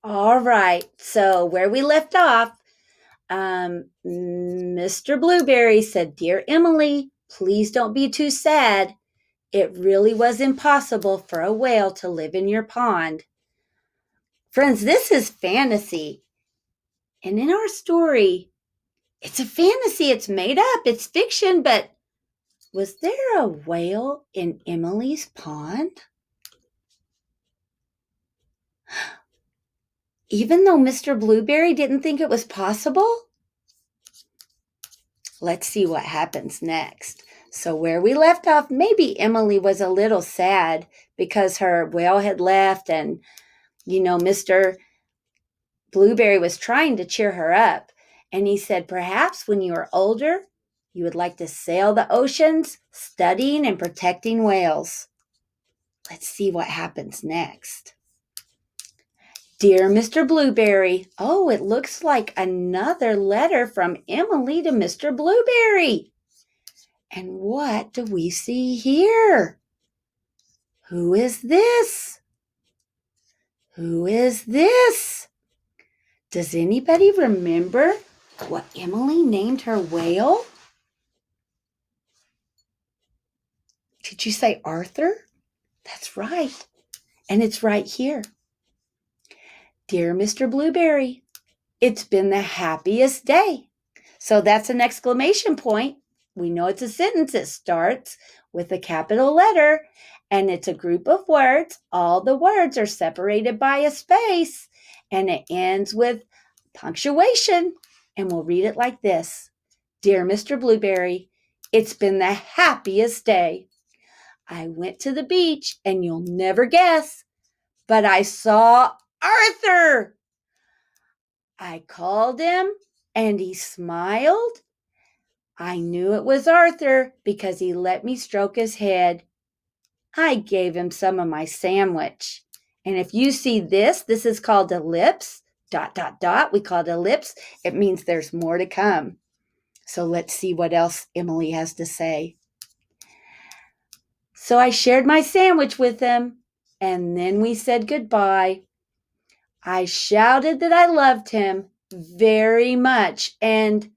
All right. So where we left off, Mr. Blueberry said, "Dear Emily, please don't be too sad. It really was impossible for a whale to live in your pond." Friends, this is fantasy. And in our story, it's a fantasy. It's made up. It's fiction. But was there a whale in Emily's pond? Even though Mr. Blueberry didn't think it was possible? Let's see what happens next. So, where we left off, maybe Emily was a little sad because her whale had left, and Mr. Blueberry was trying to cheer her up. And he said, "Perhaps when you are older, you would like to sail the oceans, studying and protecting whales." Let's see what happens next. Dear Mr. Blueberry, oh, it looks like another letter from Emily to Mr. Blueberry. And what do we see here? Who is this? Who is this? Does anybody remember what Emily named her whale? Did you say Arthur? That's right. And it's right here. Dear Mr. Blueberry, it's been the happiest day. So that's an exclamation point. We know it's a sentence. It starts with a capital letter, and it's a group of words. All the words are separated by a space, and it ends with punctuation. And we'll read it like this. Dear Mr. Blueberry, it's been the happiest day. I went to the beach, and you'll never guess, but I saw Arthur. I called him, and he smiled. I knew it was Arthur because he let me stroke his head. I gave him some of my sandwich. And if you see this is called ellipse, ... We call it ellipse. It means there's more to come. So let's see what else Emily has to say. So I shared my sandwich with him, and then we said goodbye. I shouted that I loved him very much, and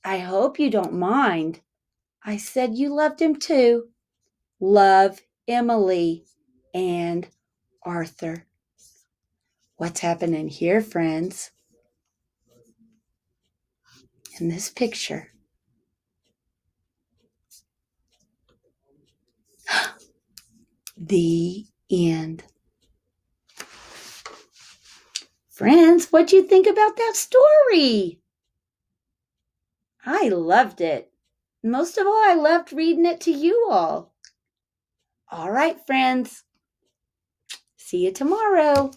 I hope you don't mind. I said you loved him too. Love, Emily and Arthur. What's happening here, friends? In this picture. The end. Friends, what'd you think about that story? I loved it. Most of all, I loved reading it to you all. All right, friends. See you tomorrow.